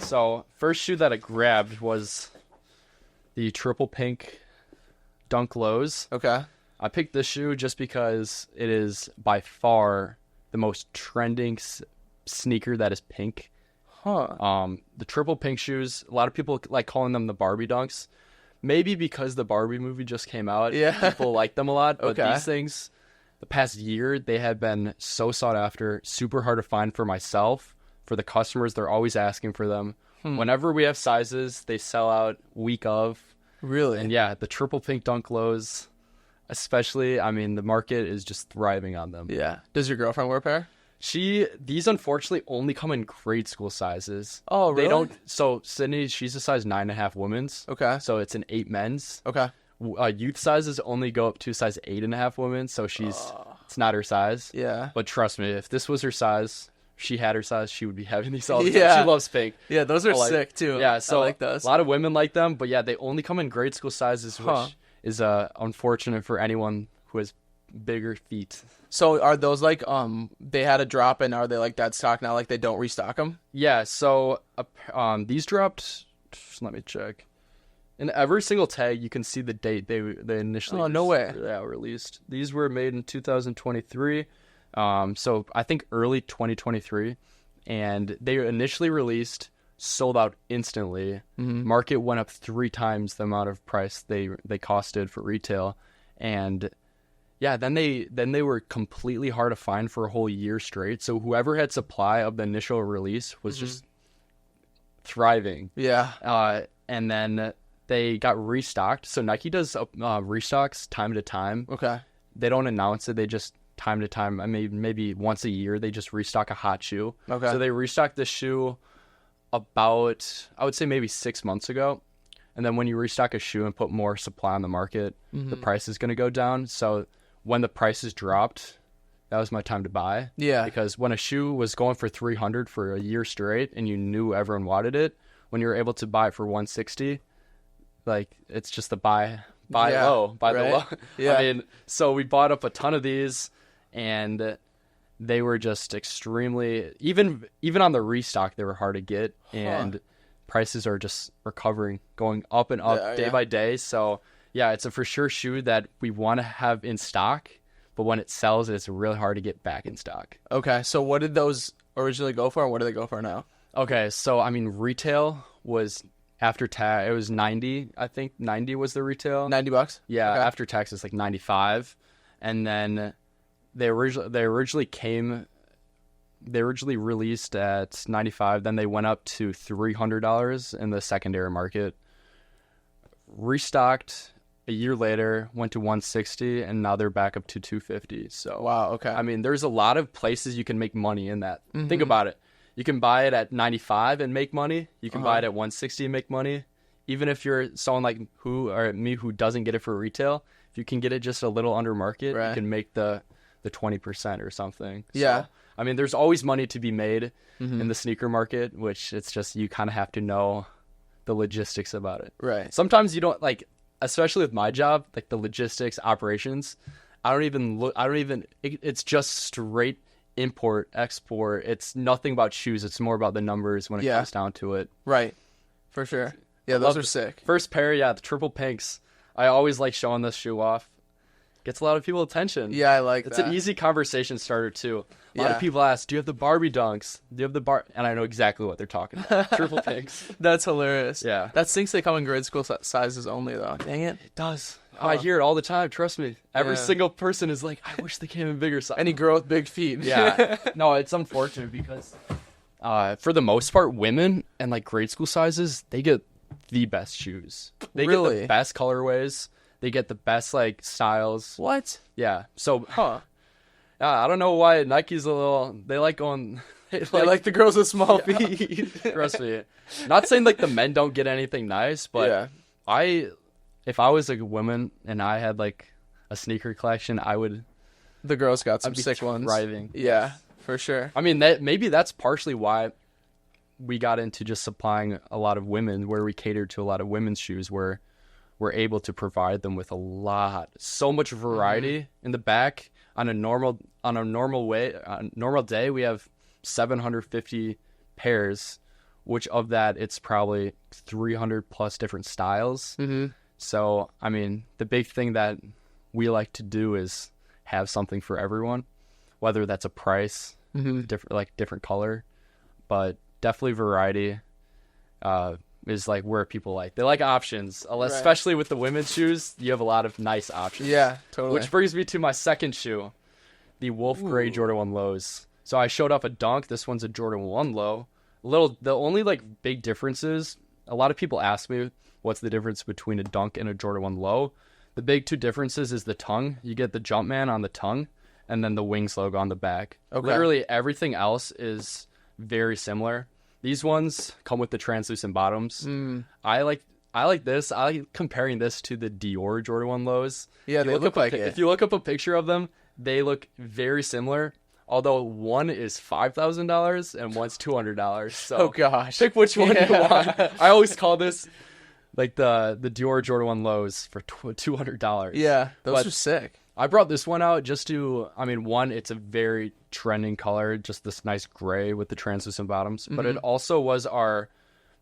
So first shoe that I grabbed was the triple pink Dunk Lows. Okay. I picked this shoe just because it is by far the most trending sneaker that is pink. Huh. The triple pink shoes, a lot of people like calling them the Barbie Dunks. Maybe because the Barbie movie just came out, people like them a lot. But these things, the past year, they have been so sought after, super hard to find for myself. For the customers, they're always asking for them. Whenever we have sizes, they sell out week of. Really? And yeah, the triple pink Dunk Lows, especially, I mean, the market is just thriving on them. Yeah. Does your girlfriend wear a pair? These unfortunately only come in grade school sizes. Oh, really? They don't. So Sydney, she's a size 9.5 women's. Okay. So it's an 8 men's. Okay. Youth sizes only go up to size 8.5 women. So it's not her size. Yeah. But trust me, if this was her size, she had her size, she would be having these all the time. Yeah. She loves pink. Yeah, those are sick too. Yeah, so I like those. A lot of women like them, but yeah, they only come in grade school sizes, which is unfortunate for anyone who has bigger feet. So are those like they had a drop and are they like dead stock now? Like they don't restock them? Yeah. So these dropped. Let me check. In every single tag, you can see the date they initially. Oh, no way. Released. These were made in 2023. So I think early 2023, and they were initially released, sold out instantly. Market went up 3 times the amount of price they costed for retail, and yeah, then they were completely hard to find for a whole year straight. So whoever had supply of the initial release was just thriving. Yeah. And then they got restocked. So Nike does restocks time to time. Okay. They don't announce it. They just time to time. I mean, maybe once a year they just restock a hot shoe. Okay. So they restocked this shoe about, I would say maybe 6 months ago. And then when you restock a shoe and put more supply on the market, the price is going to go down. So when the prices dropped, that was my time to buy. Yeah. Because when a shoe was going for $300 for a year straight and you knew everyone wanted it, when you were able to buy it for $160, like it's just the buy low, buy the low. Yeah. I mean, so we bought up a ton of these, and they were just extremely, even on the restock, they were hard to get, and prices are just recovering, going up and up day by day. So yeah, it's a for sure shoe that we want to have in stock, but when it sells, it's really hard to get back in stock. Okay, so what did those originally go for, and what do they go for now? Okay, so I mean, retail was after tax, it was 90. I think 90 was the retail. $90. Yeah, Okay. after tax it's like 95, and then they originally released at 95. Then they went up to $300 in the secondary market. Restocked a year later, went to 160, and now they're back up to 250. So Wow. Okay. I mean, there's a lot of places you can make money in that. Think about it. You can buy it at 95 and make money. You can buy it at 160 and make money. Even if you're someone like me who doesn't get it for retail, if you can get it just a little under market, you can make the 20% or something. Yeah. So, I mean, there's always money to be made in the sneaker market, which it's just you kind of have to know the logistics about it. Right. Sometimes you don't like, especially with my job, like the logistics, operations. It's just straight import, export. It's nothing about shoes. It's more about the numbers when it comes down to it. Right. For sure. Yeah, those are sick. First pair, the triple pinks. I always like showing this shoe off. Gets a lot of people attention. Yeah, I like It's that. an easy conversation starter too. A lot of people ask, "Do you have the Barbie dunks? Do you have the And I know exactly what they're talking about. Triple pinks. That's hilarious. Yeah. That stinks they come in grade school sizes only, though. Dang it. It does. I hear it all the time. Trust me. Every Yeah. single person is like, "I wish they came in bigger size." Any girl with big feet. Yeah. No, it's unfortunate because for the most part, women and like grade school sizes, they get the best shoes. They get the best colorways. They get the best like styles. What? Yeah. So, I don't know why Nike's they like going. They like the girls with small feet. Trust me. Not saying like the men don't get anything nice, but if I was like a woman and I had like a sneaker collection, I would. The girls got some I'd be sick ones. Thriving. Yeah, for sure. I mean, maybe that's partially why we got into just supplying a lot of women, where we catered to a lot of women's shoes, where we're able to provide them with so much variety in the back. On a normal day, we have 750 pairs which of that it's probably 300 plus different styles. So, I mean, the big thing that we like to do is have something for everyone, whether that's a price, different color, but definitely variety is like where people like. They like options, especially with the women's shoes. You have a lot of nice options. Yeah, totally. Which brings me to my second shoe, the Wolf Gray Jordan 1 lows. So I showed off a dunk. This one's a Jordan 1 low. The only like big differences, a lot of people ask me what's the difference between a dunk and a Jordan 1 low. The big two differences is the tongue. You get the Jumpman on the tongue and then the Wings logo on the back. Okay. Literally everything else is very similar. These ones come with the translucent bottoms. I like this. I like comparing this to the Dior Jordan 1 lows. Yeah, they look like it. If you look up a picture of them, they look very similar. Although one is $5,000 and one's $200. So oh gosh, pick which one you want. I always call this like the Dior Jordan 1 lows for $200. Yeah, those are sick. I brought this one out just to, I mean, one, it's a very trending color, just this nice gray with the translucent bottoms. But it also was our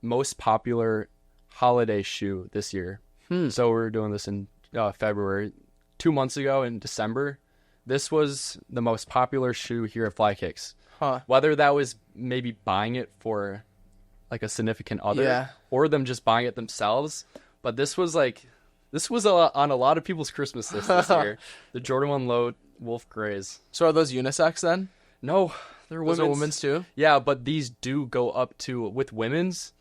most popular holiday shoe this year. So we were doing this in February. 2 months ago in December, this was the most popular shoe here at Fly Kicks. Whether that was maybe buying it for like a significant other or them just buying it themselves. But this was on a lot of people's Christmas list this year. The Jordan 1 low Wolf Grays. So are those unisex then? No, they're women's. Those are women's too? Yeah, but these do go up to, with women's,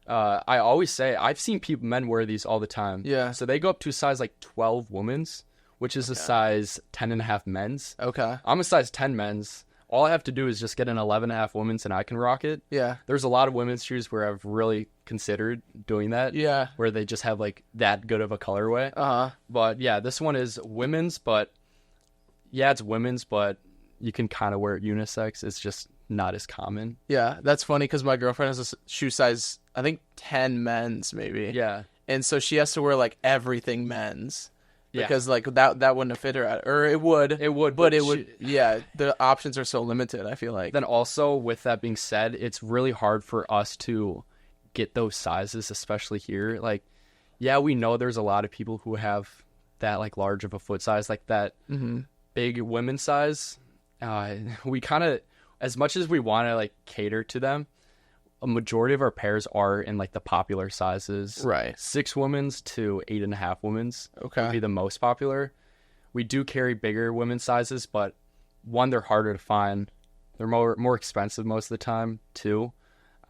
I always say, I've seen men wear these all the time. Yeah. So they go up to a size like 12 women's, which is a size 10.5 men's. Okay. I'm a size 10 men's. All I have to do is just get an 11.5 women's and I can rock it. Yeah. There's a lot of women's shoes where I've really considered doing that. Yeah. Where they just have like that good of a colorway. But yeah, this one is women's, but yeah, it's women's, but you can kind of wear it unisex. It's just not as common. Yeah, that's funny because my girlfriend has a shoe size, I think 10 men's maybe. Yeah. And so she has to wear like everything men's. Because like that wouldn't have fit her at, or it would, but it would. Yeah, the options are so limited. I feel like. Then also, with that being said, it's really hard for us to get those sizes, especially here. Like, yeah, we know there's a lot of people who have that like large of a foot size, like that big women's size. We kind of, as much as we want to like cater to them, a majority of our pairs are in like the popular sizes. Right. 6 women's to 8.5 women's. Okay. Would be the most popular. We do carry bigger women's sizes, but one, they're harder to find. They're more expensive most of the time too.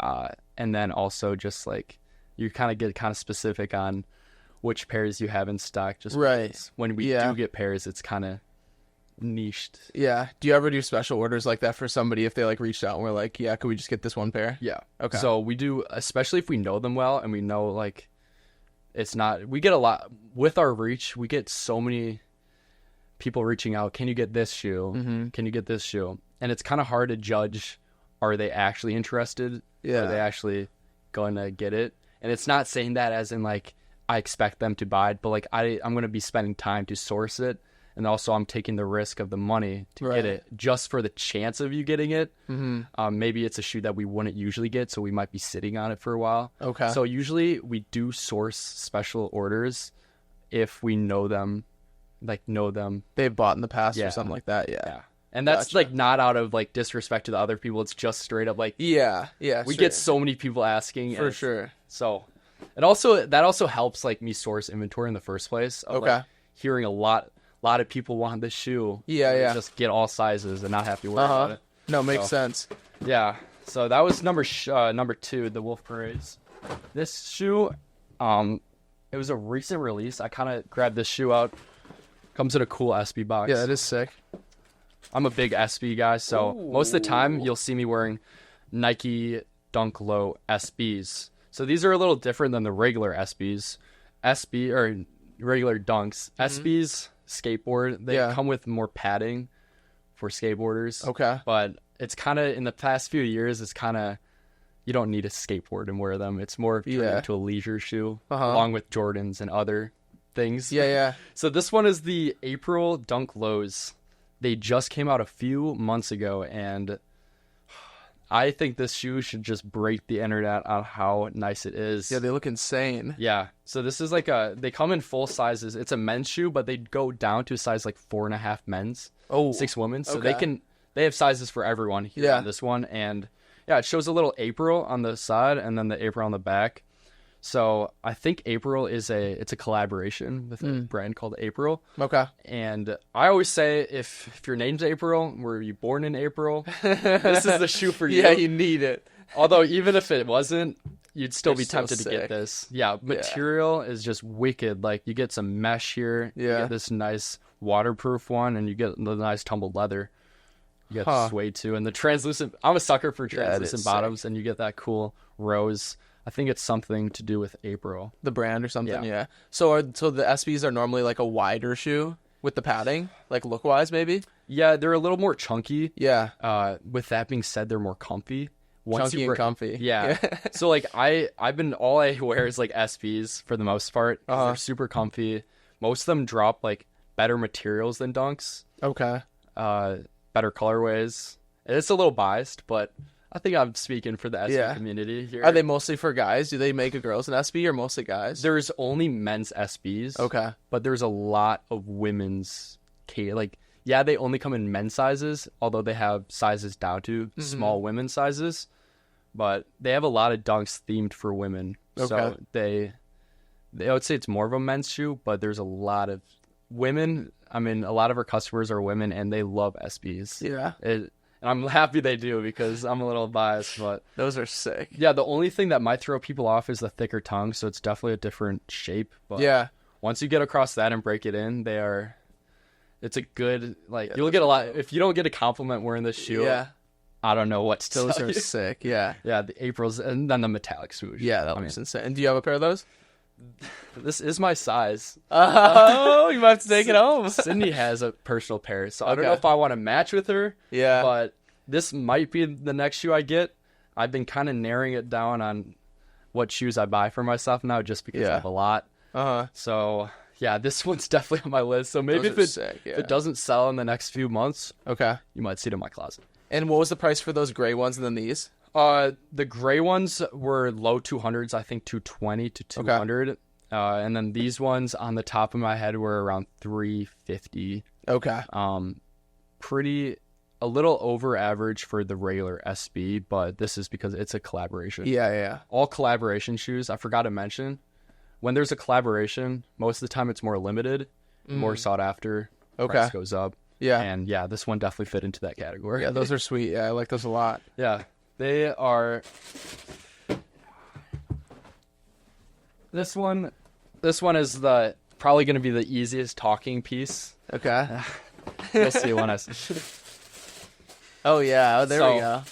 And then also just like you kind of get kind of specific on which pairs you have in stock. Just right. When we do get pairs, it's kind of niched. Yeah. Do you ever do special orders like that for somebody if they like reached out and were like, yeah, could we just get this one pair? Yeah. Okay. So we do, especially if we know them well and we know like it's not, we get a lot with our reach. We get so many people reaching out. Can you get this shoe? Can you get this shoe? And it's kind of hard to judge. Are they actually interested? Yeah. Are they actually going to get it? And it's not saying that as in like, I expect them to buy it, but like I'm going to be spending time to source it. And also I'm taking the risk of the money to get it just for the chance of you getting it. Maybe it's a shoe that we wouldn't usually get, so we might be sitting on it for a while. Okay. So usually we do source special orders if we know them, They've bought in the past or something like that. Yeah. And that's like not out of like disrespect to the other people. It's just straight up like, we get so many people asking. For sure. So that also helps like me source inventory in the first place. Of, like, hearing a lot of people want this shoe. Just get all sizes and not have to worry about it. No, makes sense. Yeah. So that was number 2, the Wolf Grays. This shoe, it was a recent release. I kind of grabbed this shoe out. Comes in a cool SB box. Yeah, that is sick. I'm a big SB guy, so most of the time you'll see me wearing Nike Dunk Low SBs. So these are a little different than the regular SBs. SB or regular Dunks. SBs skateboard. They come with more padding for skateboarders. Okay. But it's kind of, in the past few years, it's kind of, you don't need a skateboard and wear them. It's more turned into a leisure shoe, along with Jordans and other things. So this one is the April Dunk Lows. They just came out a few months ago, and I think this shoe should just break the internet on how nice it is. Yeah, they look insane. Yeah. So this is like they come in full sizes. It's a men's shoe, but they go down to a size like 4.5 men's. Oh, 6 women. So okay. they have sizes for everyone here on this one. And yeah, it shows a little April on the side and then the April on the back. So I think April it's a collaboration with a brand called April. Okay. And I always say if your name's April, were you born in April? This is the shoe for you. Yeah, you need it. Although even if it wasn't, you'd still be tempted so to get this. Yeah, material is just wicked. Like you get some mesh here. You get this nice waterproof one, and you get the nice tumbled leather. You get suede too, and the translucent. I'm a sucker for translucent bottoms, and you get that cool rose. I think it's something to do with April, the brand or something. Yeah. So the SBs are normally like a wider shoe with the padding, like look wise, maybe. Yeah, they're a little more chunky. Yeah. With that being said, they're more comfy. Chunky and comfy. Yeah. So like I've been all I wear is like SBs for the most part. They're super comfy. Most of them drop like better materials than Dunks. Okay. Better colorways. It's a little biased, but I think I'm speaking for the SB community here. Are they mostly for guys? Do they make a girls an SB or mostly guys? There's only men's SBs. Okay. But there's a lot of women's they only come in men's sizes, although they have sizes down to small women's sizes. But they have a lot of Dunks themed for women. Okay. So I would say it's more of a men's shoe, but there's a lot of women. I mean, a lot of our customers are women, and they love SBs. Yeah. And I'm happy they do because I'm a little biased, but those are sick. Yeah, the only thing that might throw people off is the thicker tongue, so it's definitely a different shape. But once you get across that and break it in, it's a good you'll get a lot. If you don't get a compliment wearing this shoe, I don't know what to tell you. Those are sick. Yeah. Yeah, the Aprils and then the metallic swoosh. Yeah, that looks insane. And do you have a pair of those? This is my size. Oh, you might have to take it home. Sydney has a personal pair, so I don't know if I want to match with her. Yeah. But this might be the next shoe I get. I've been kind of narrowing it down on what shoes I buy for myself now just because I have a lot. So, yeah, this one's definitely on my list. So maybe if it doesn't sell in the next few months, you might see it in my closet. And what was the price for those gray ones and then these? The gray ones were low 200s, I think 220 to 200. Okay. And then these ones on the top of my head were around 350. Okay. A little over average for the regular SB, but this is because it's a collaboration. Yeah. All collaboration shoes, I forgot to mention, when there's a collaboration, most of the time it's more limited, more sought after. Price goes up. Yeah. And yeah, this one definitely fit into that category. Yeah, those are sweet. Yeah, I like those a lot. Yeah. They are. This one is probably going to be the easiest talking piece. Okay. You'll see when I. Oh yeah, there we go.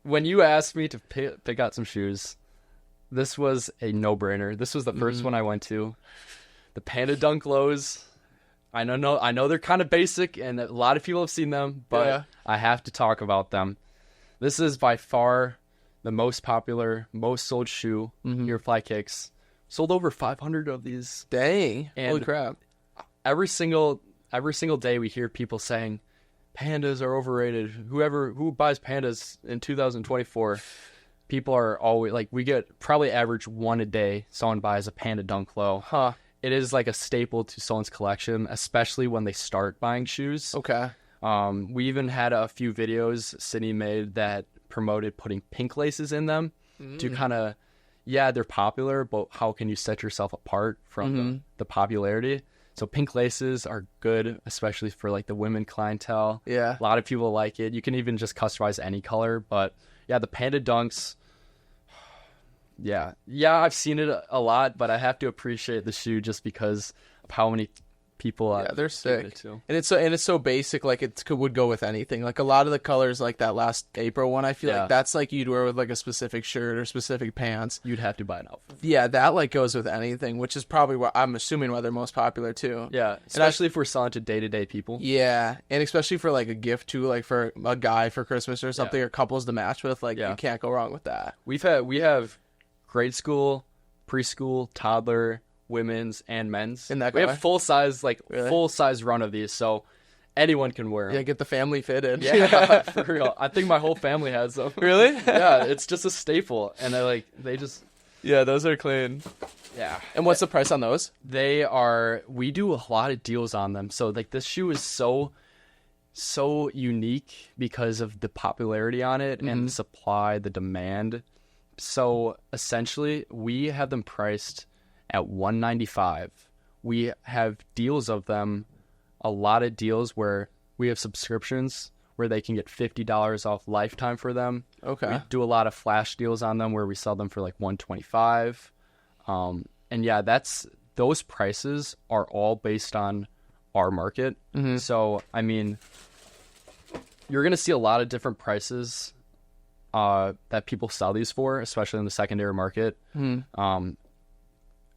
When you asked me to pick out some shoes, this was a no-brainer. This was the first one I went to. The Panda Dunk lows. I know they're kind of basic, and a lot of people have seen them, but I have to talk about them. This is by far the most popular, most sold shoe here at Fly Kicks. Sold over 500 of these. Dang! And holy crap! Every single day we hear people saying, "Pandas are overrated." Who buys pandas in 2024? People are always we get probably average one a day. Someone buys a Panda Dunk Low. Huh. It is like a staple to someone's collection, especially when they start buying shoes. Okay. We even had a few videos Sydney made that promoted putting pink laces in them to kind of, they're popular, but how can you set yourself apart from the popularity? So pink laces are good, especially for the women clientele. Yeah. A lot of people like it. You can even just customize any color, but the Panda Dunks. Yeah, I've seen it a lot, but I have to appreciate the shoe just because of how many people. They're sick, and it's so basic. Would go with anything. A lot of the colors, that last April one, I feel like that's you'd wear with a specific shirt or specific pants. You'd have to buy an outfit. Yeah, that goes with anything, which is probably what I'm assuming why they're most popular too. Yeah, especially if we're selling to day-to-day people. Yeah, and especially for a gift too, for a guy for Christmas or something, or couples to match with. You can't go wrong with that. We have grade school, preschool, toddler, women's, and men's. In that we have full size really? full size run of these. So anyone can wear them. Yeah, get the family fitted. Yeah, for real. I think my whole family has them. Really? Yeah, it's just a staple, and they just. Yeah, those are clean. Yeah. And what's the price on those? We do a lot of deals on them. So like this shoe is so unique because of the popularity on it and the supply, the demand. So essentially, we have them priced at $195. We have deals of them, a lot of deals where we have subscriptions where they can get $50 off lifetime for them. Okay. We do a lot of flash deals on them where we sell them for like $125. And yeah, those prices are all based on our market. So, I mean, you're going to see a lot of different prices that people sell these for, especially in the secondary market. And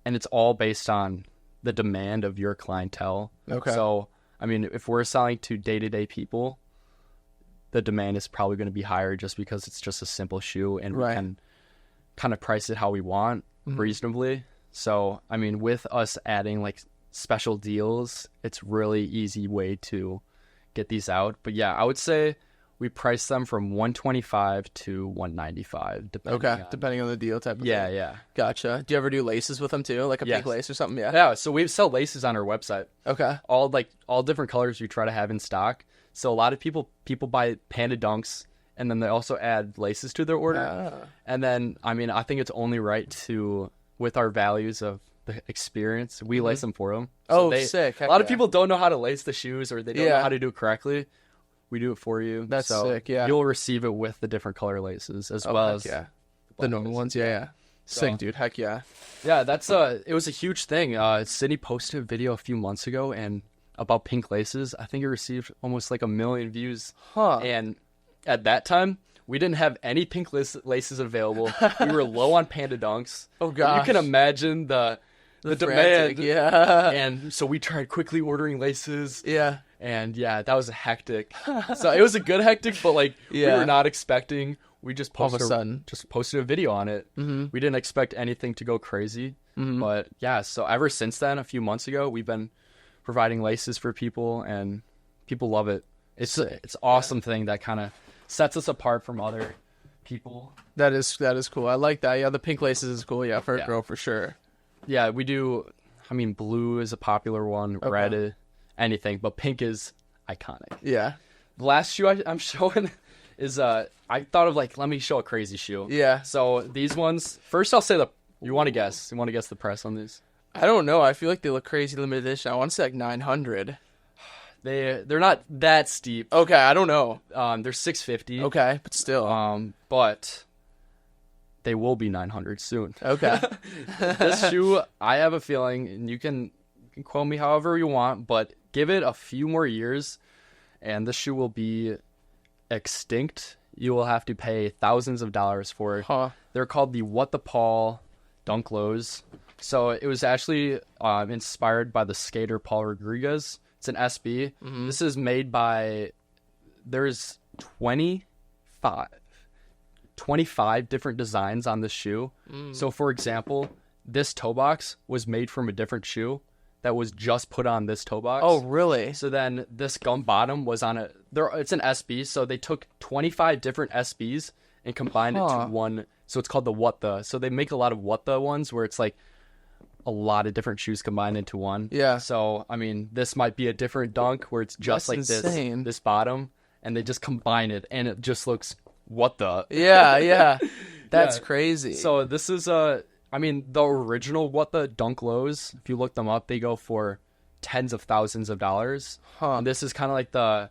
it's all based on the demand of your clientele. Okay. So, I mean, if we're selling to day-to-day people, the demand is probably going to be higher just because it's just a simple shoe and we can kind of price it how we want reasonably. So, I mean, with us adding like special deals, it's really easy way to get these out. But yeah, I would say we price them from $125 to $195 depending on the deal type of thing. Yeah. Gotcha. Do you ever do laces with them too? Like a pink lace or something? Yeah, so we sell laces on our website. Okay. All different colors we try to have in stock. So a lot of people buy Panda Dunks and then they also add laces to their order. And then, I mean, I think it's only right to, with our values of the experience, we lace them for them. So sick. A lot of people don't know how to lace the shoes or they don't know how to do it correctly. We do it for you. That's sick, yeah. You'll receive it with the different color laces as well as the normal ones. Yeah. Sick, dude. Heck yeah. Yeah, that's it was a huge thing. Sydney posted a video a few months ago and about pink laces. I think it received almost like 1 million views. And at that time, we didn't have any pink laces available. We were low on Panda Dunks. Oh gosh. You can imagine the demand. Yeah. And so we tried quickly ordering laces. Yeah. And yeah, that was hectic. So it was a good hectic, but like we were not expecting. We just posted a video on it. We didn't expect anything to go crazy. But yeah, so ever since then, a few months ago, we've been providing laces for people, and people love it. It's awesome thing that kind of sets us apart from other people. That is cool. I like that. Yeah, the pink laces is cool. Yeah, for a girl for sure. Yeah, we do. I mean, blue is a popular one. Okay. Red, anything, but pink is iconic. Yeah. The last shoe I'm showing is I thought of like, let me show a crazy shoe. Yeah. So these ones. First, I'll say you want to guess. You want to guess the price on these? I don't know. I feel like they look crazy limited edition. I want to say like 900. They're not that steep. Okay, I don't know. They're $650. Okay, but still. But they will be 900 soon. Okay. This shoe, I have a feeling, and you can quote me however you want, but give it a few more years, and this shoe will be extinct. You will have to pay thousands of dollars for it. They're called the What the Paul Dunk Lows. So it was actually inspired by the skater Paul Rodriguez. It's an SB. This is made by, there's 25 different designs on this shoe. So for example, this toe box was made from a different shoe that was just put on this toe box. Oh, really? So then this gum bottom was on it's an SB. So they took 25 different SBs and combined it to one. So it's called the What the. So they make a lot of What the ones where it's like a lot of different shoes combined into one. Yeah. So, I mean, this might be a different dunk where it's just like this bottom, and they just combine it, and it just looks what the. Yeah. That's crazy. So this is the original What the Dunk Lows, if you look them up, they go for tens of thousands of dollars. And this is kind of like the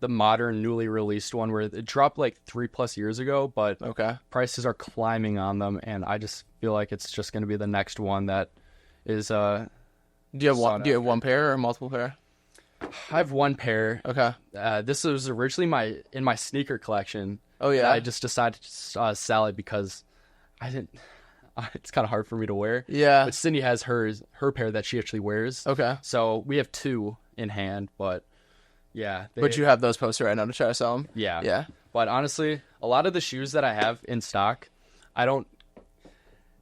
modern, newly released one where it dropped like 3+ years ago, but prices are climbing on them, and I just feel like it's just going to be the next one that is Do you have one pair or multiple pair? I have one pair. Okay. This was originally in my sneaker collection. Oh yeah. I just decided to sell it because I didn't. It's kind of hard for me to wear. Yeah. But Sydney has her pair that she actually wears. Okay. So we have two in hand, but yeah. But you have those posted right now to try to sell them. Yeah. Yeah. But honestly, a lot of the shoes that I have in stock, I don't.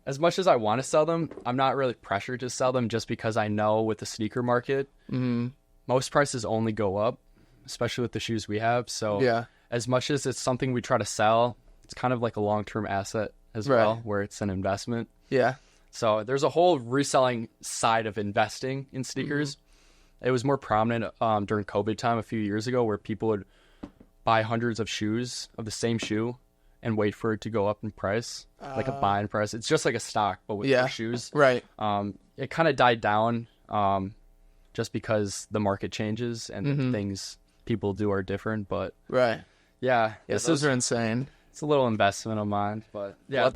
As much as I want to sell them, I'm not really pressured to sell them just because I know with the sneaker market, most prices only go up. especially with the shoes we have. So yeah, as much as it's something we try to sell, it's kind of like a long-term asset as well, where it's an investment. Yeah. So there's a whole reselling side of investing in sneakers. It was more prominent during COVID time a few years ago, where people would buy hundreds of shoes of the same shoe and wait for it to go up in price, like a buy in price. It's just like a stock, but with your shoes. Right. It kind of died down just because the market changes and the things people do are different. But right. yeah, those are insane. It's a little investment of mine, but yeah.